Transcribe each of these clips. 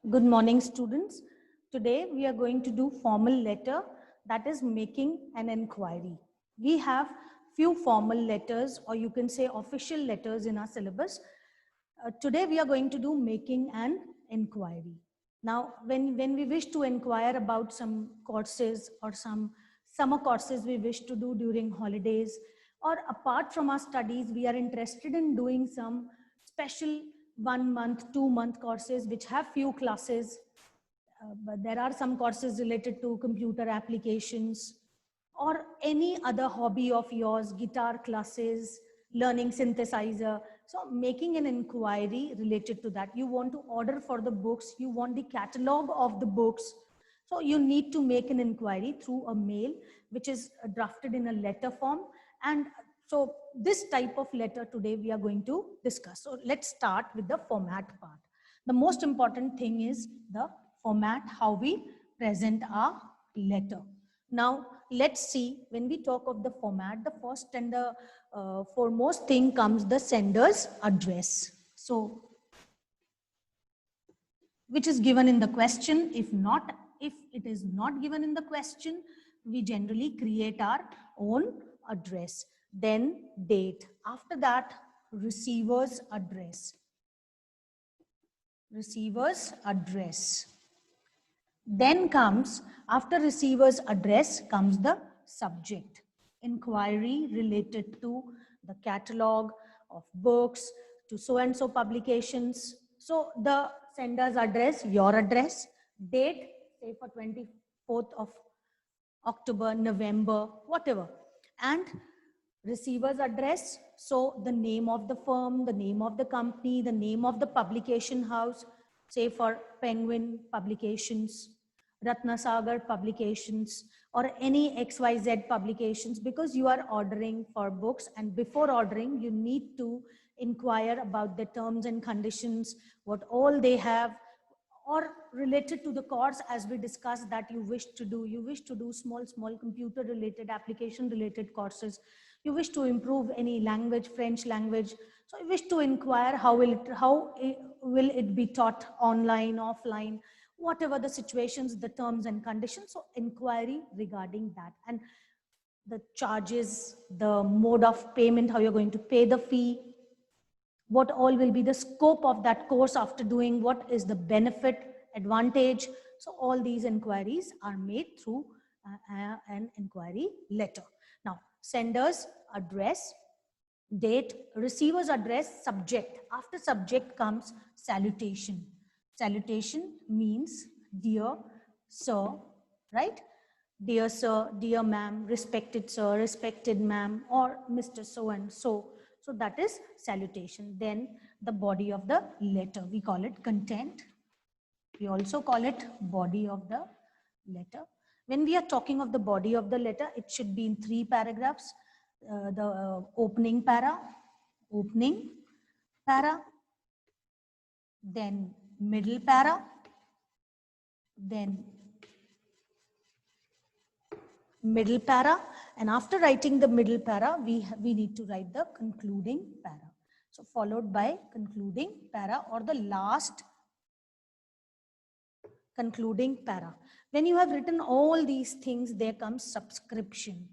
Good morning, students. Today we are going to do formal letter, that is making an inquiry. We have few formal letters, or you can say official letters in our syllabus. Today we are going to do making an inquiry. Now, when we wish to inquire about some courses or some summer courses we wish to do during holidays, or apart from our studies, we are interested in doing some special 1 month, 2 month courses which have few classes. But there are some courses related to computer applications or any other hobby of yours, guitar classes, learning synthesizer. So making an inquiry related to that. You want to order for the books, you want the catalog of the books. So you need to make an inquiry through a mail, which is drafted in a letter form. And so this type of letter today we are going to discuss. So let's start with the format part. The most important thing is the format, how we present our letter. Now, let's see, when we talk of the format, the first and the foremost thing comes the sender's address. So, which is given in the question. If it is not given in the question, we generally create our own address. Then date. After that, receiver's address. Receiver's address. Then comes, after receiver's address comes the subject. Inquiry related to the catalog of books, to so-and-so publications. So the sender's address, your address, date, say for 24th of October, November, whatever. And receiver's address, so the name of the firm, the name of the company, the name of the publication house, say for Penguin Publications, Ratnasagar Publications, or any XYZ publications, because you are ordering for books, and before ordering you need to inquire about the terms and conditions, what all they have, or related to the course as we discussed that you wish to do small computer related, application related courses. You wish to improve any language, French language. So you wish to inquire how will it be taught online, offline, whatever the situations, the terms and conditions. So inquiry regarding that, and the charges, the mode of payment, how you're going to pay the fee, what all will be the scope of that course after doing, what is the benefit, advantage. So all these inquiries are made through an inquiry letter. Now, sender's address, date, receiver's address, subject. After subject comes salutation. Salutation means dear sir, right? Dear sir, dear ma'am, respected sir, respected ma'am, or Mr. So and so. So that is salutation. Then the body of the letter, we call it content. We also call it body of the letter. When we are talking of the body of the letter, it should be in 3 paragraphs. The opening para, then middle para, then middle para, and after writing the middle para, we need to write the concluding para. So followed by concluding para, or the last concluding para. When you have written all these things, there comes subscription.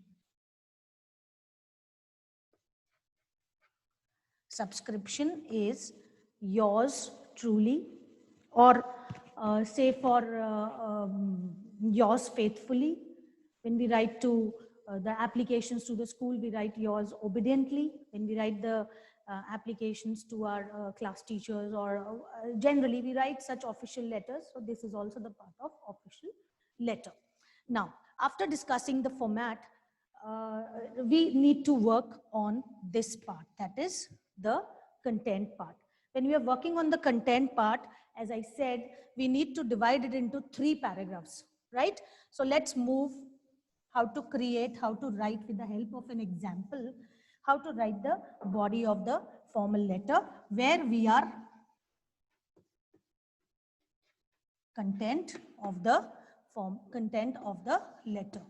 Subscription is yours truly, or say for yours faithfully. When we write to the applications to the school, we write yours obediently. When we write the applications to our class teachers, or generally we write such official letters. So this is also the part of official letter. Now, after discussing the format, we need to work on this part, that is the content part. When we are working on the content part, as I said, we need to divide it into 3 paragraphs, right? So let's move how to create, how to write with the help of an example, how to write the body of the formal letter, where we are content of the letter.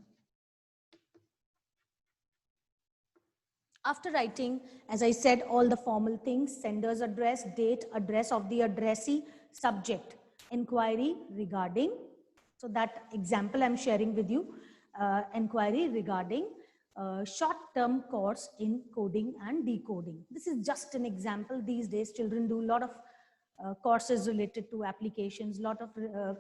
After writing, as I said, all the formal things, sender's address, date, address of the addressee, subject. Inquiry regarding, so that example I'm sharing with you, inquiry regarding short-term course in coding and decoding. This is just an example. These days, children do a lot of courses related to applications, lot of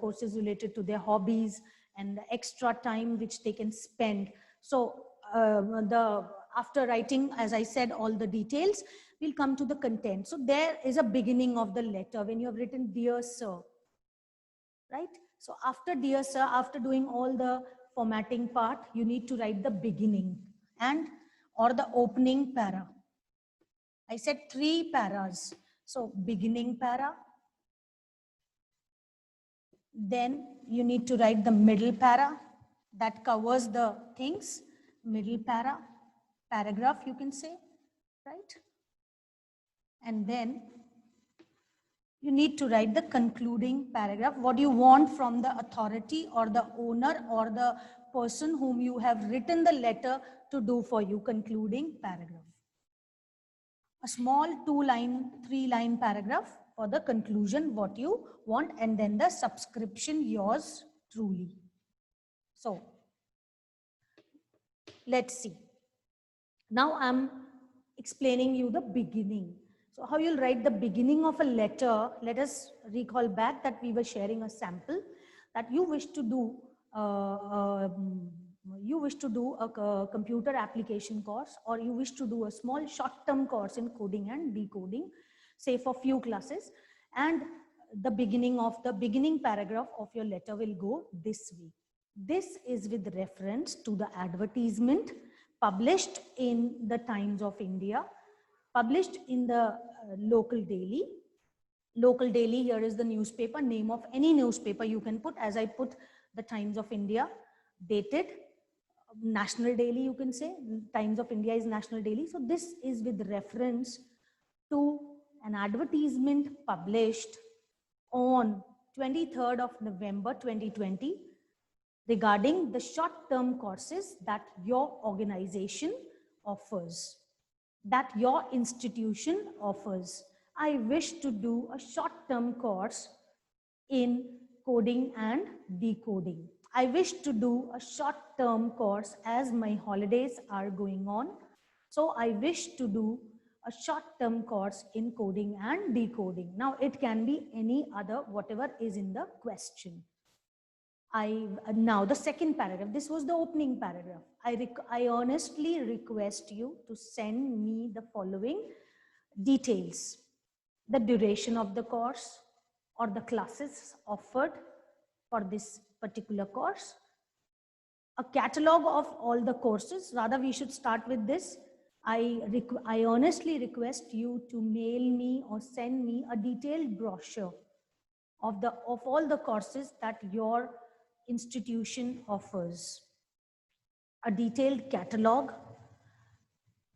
courses related to their hobbies and the extra time which they can spend. So after writing, as I said, all the details, we'll come to the content. So there is a beginning of the letter when you have written "Dear Sir," right? So after "Dear Sir," after doing all the formatting part, you need to write the beginning and or the opening para. I said 3 paras. So beginning para, then you need to write the middle para that covers the things, middle para, paragraph you can say, right? And then you need to write the concluding paragraph, what you want from the authority or the owner or the person whom you have written the letter to do for you, concluding paragraph. A small 2-line, 3-line paragraph for the conclusion, what you want, and then the subscription, yours truly. So let's see. Now I'm explaining you the beginning. So how you'll write the beginning of a letter, let us recall back that we were sharing a sample that you wish to do a computer application course, or you wish to do a small short-term course in coding and decoding, say for few classes, and the beginning paragraph of your letter will go this way. This is with reference to the advertisement published in the Times of India, published in the local daily. Local daily, here is the newspaper, name of any newspaper you can put, as I put the Times of India, dated. National daily you can say, Times of India is national daily. So this is with reference to an advertisement published on 23rd of November 2020 regarding the short-term courses that your organization offers, that your institution offers. I wish to do a short-term course in coding and decoding. I wish to do a short-term course as my holidays are going on. So I wish to do a short-term course in coding and decoding. Now it can be any other, whatever is in the question. Now the second paragraph, this was the opening paragraph. I honestly request you to send me the following details: the duration of the course or the classes offered for this particular course, a catalog of all the courses. Rather, we should start with this. I honestly request you to mail me or send me a detailed brochure of all the courses that your institution offers, a detailed catalog,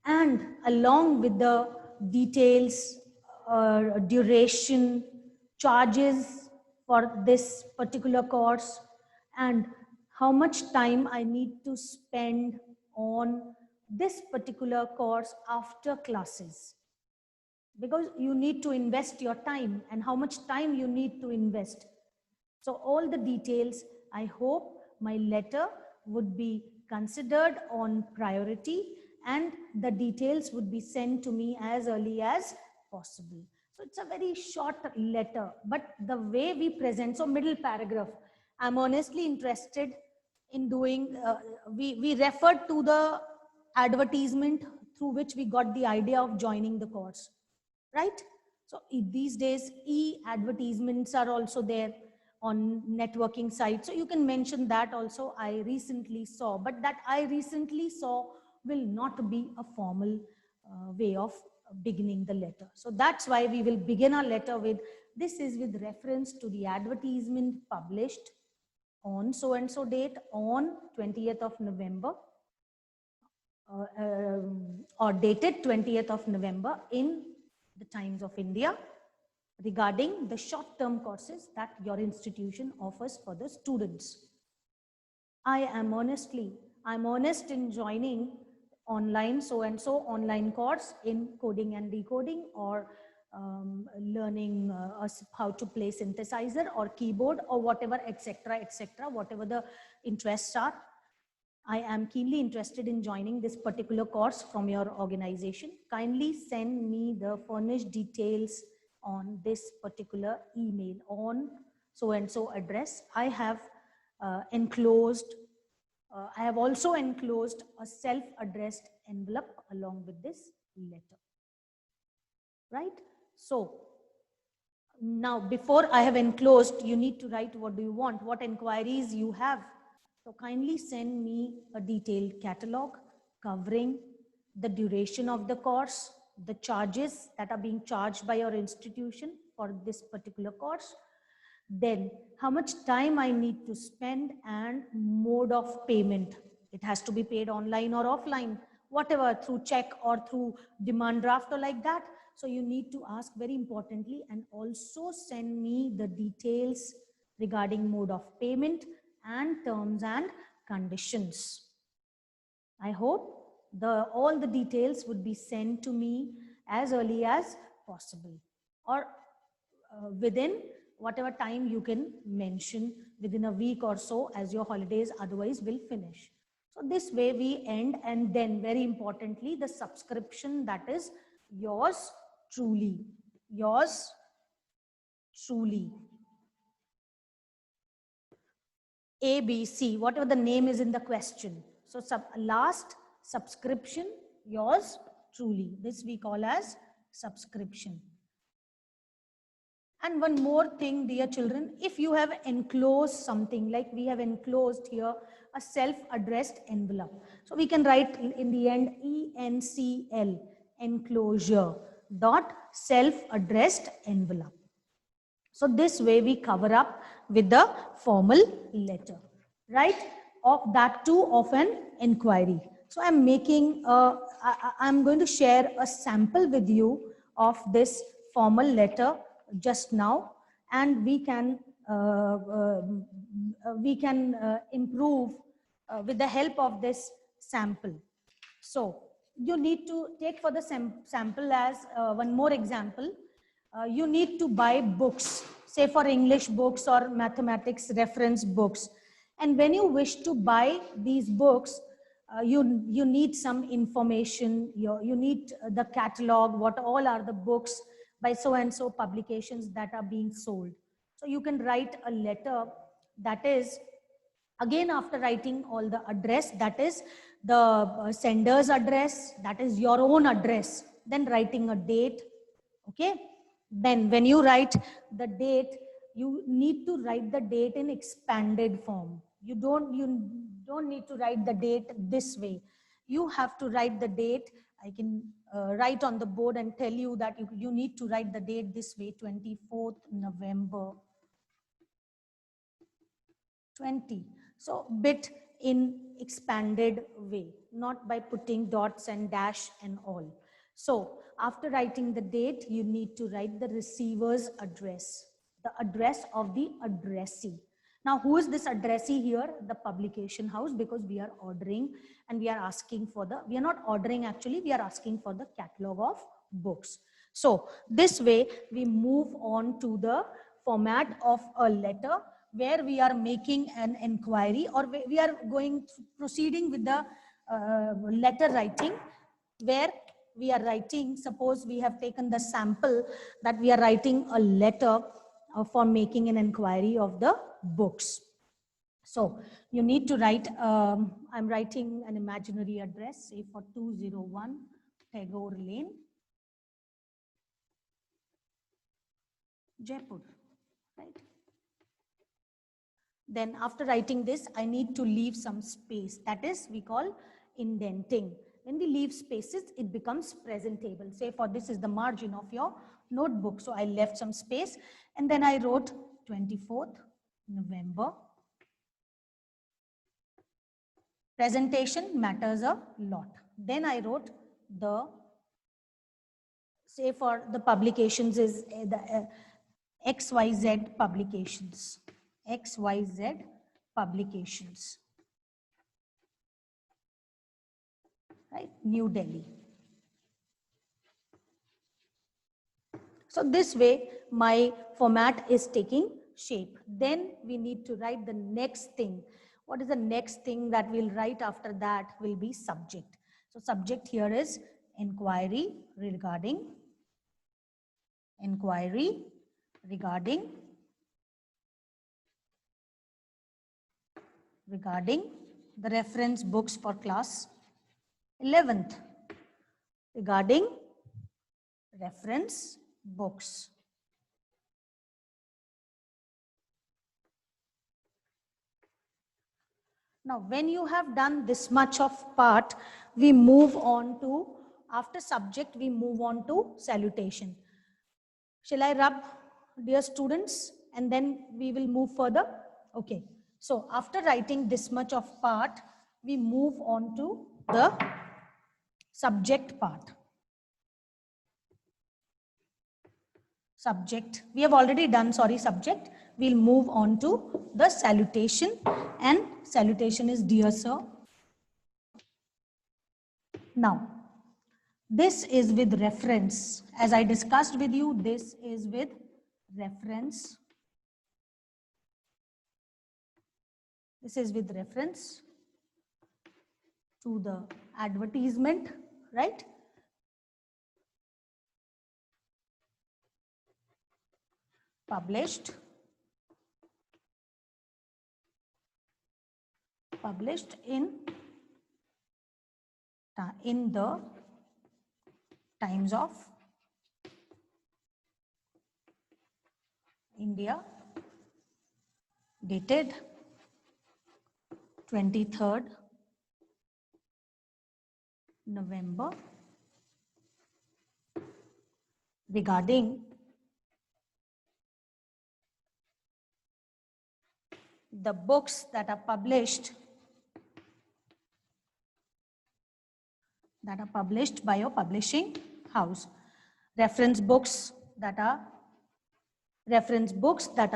and along with the details, duration, charges for this particular course, and how much time I need to spend on this particular course after classes, because you need to invest your time and how much time you need to invest. So all the details, I hope my letter would be considered on priority and the details would be sent to me as early as possible. So it's a very short letter, but the way we present, so middle paragraph, I'm honestly interested in doing, we referred to the advertisement through which we got the idea of joining the course, right? So these days, e-advertisements are also there on networking sites. So you can mention that also. I recently saw, but that I recently saw will not be a formal way of beginning the letter. So that's why we will begin our letter with, this is with reference to the advertisement published on so and so date on 20th of November or dated 20th of November in the Times of India regarding the short-term courses that your institution offers for the students. I'm honest in joining online so and so online course in coding and decoding, or learning how to play synthesizer or keyboard or whatever, etc., etc., whatever the interests are. I am keenly interested in joining this particular course from your organization. Kindly send me the furnished details on this particular email on so and so address. I have I have also enclosed a self-addressed envelope along with this letter. Right? So now before I have enclosed, you need to write what do you want, what inquiries you have. So kindly send me a detailed catalog covering the duration of the course, the charges that are being charged by your institution for this particular course, then how much time I need to spend and mode of payment. It has to be paid online or offline, whatever, through check or through demand draft or like that. So you need to ask very importantly and also send me the details regarding mode of payment and terms and conditions. I hope all the details would be sent to me as early as possible or within whatever time you can mention, within a week or so, as your holidays otherwise will finish. So this way we end, and then very importantly, the subscription that is yours truly, yours truly. ABC, whatever the name is in the question. So last subscription, yours truly. This we call as subscription. And one more thing, dear children, if you have enclosed something, like we have enclosed here a self-addressed envelope. So we can write in the end ENCL, enclosure, dot self-addressed envelope. So this way we cover up with the formal letter, right? Of that too of an inquiry. So I'm making, I'm going to share a sample with you of this formal letter just now, and we can improve with the help of this sample. So you need to take for the sample as one more example. You need to buy books, say for English books or mathematics reference books. And when you wish to buy these books, you need some information, you need the catalog, what all are the books by so and so publications that are being sold. So you can write a letter that is, again after writing all the address, that is the sender's address, that is your own address, then writing a date, okay? Then when you write the date, you need to write the date in expanded form. You don't need to write the date this way. You have to write the date. I can write on the board and tell you that you need to write the date this way, 24th November 20. So bit in expanded way, not by putting dots and dash and all. So after writing the date, you need to write the receiver's address, the address of the addressee. Now, who is this addressee here? The publication house, because we are ordering and we are asking for the, we are not ordering actually, we are asking for the catalog of books. So this way we move on to the format of a letter where we are making an inquiry, or we are proceeding with the letter writing, where we are writing, suppose we have taken the sample that we are writing a letter for making an inquiry of the books. So you need to write, I'm writing an imaginary address, say for 201 Tagore Lane, Jaipur, right? Then after writing this, I need to leave some space. That is, we call indenting. When we leave spaces, it becomes presentable. Say for this is the margin of your notebook. So I left some space and then I wrote 24th November. Presentation matters a lot. Then I wrote the, say for the publications is the XYZ publications. XYZ publications, right? New Delhi. So this way my format is taking shape. Then we need to write the next thing. What is the next thing that we'll write after that will be subject. So subject here is inquiry regarding the reference books for class 11th, regarding reference books. Now, when you have done this much of part, we move on to, after subject, we move on to salutation. Shall I rub, dear students, and then we will move further? Okay. So, after writing this much of part, we move on to the subject part. Subject, we have already done, sorry, subject. We'll move on to the salutation, and salutation is dear sir. Now, this is with reference. As I discussed with you, this is with reference. This is with reference to the advertisement, right? Published in the Times of India, dated 23rd November, regarding the books that are published by your publishing house. Reference books that are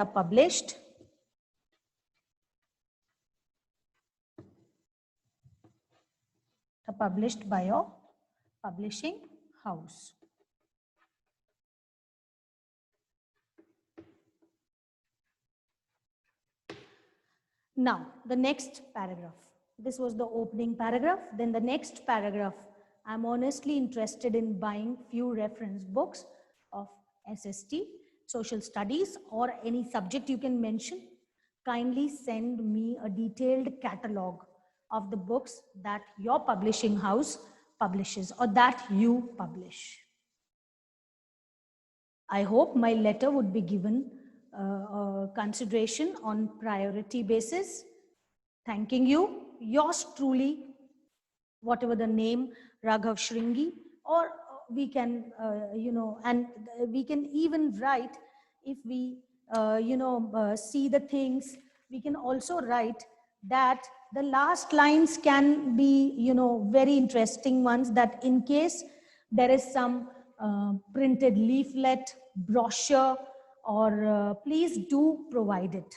published by your publishing house. Now, the next paragraph. This was the opening paragraph. Then the next paragraph. I'm honestly interested in buying few reference books of SST, social studies, or any subject you can mention. Kindly send me a detailed catalog of the books that your publishing house publishes or that you publish. I hope my letter would be given consideration on priority basis. Thanking you, yours truly, whatever the name, Raghav Shringi, or we can, and we can even write, if we, see the things, we can also write that the last lines can be, very interesting ones, that in case there is some printed leaflet, brochure, or please do provide it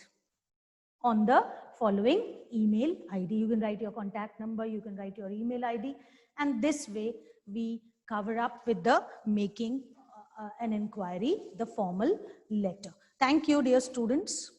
on the following email ID. You can write your contact number, you can write your email ID, and this way we cover up with the making an inquiry, the formal letter. Thank you, dear students.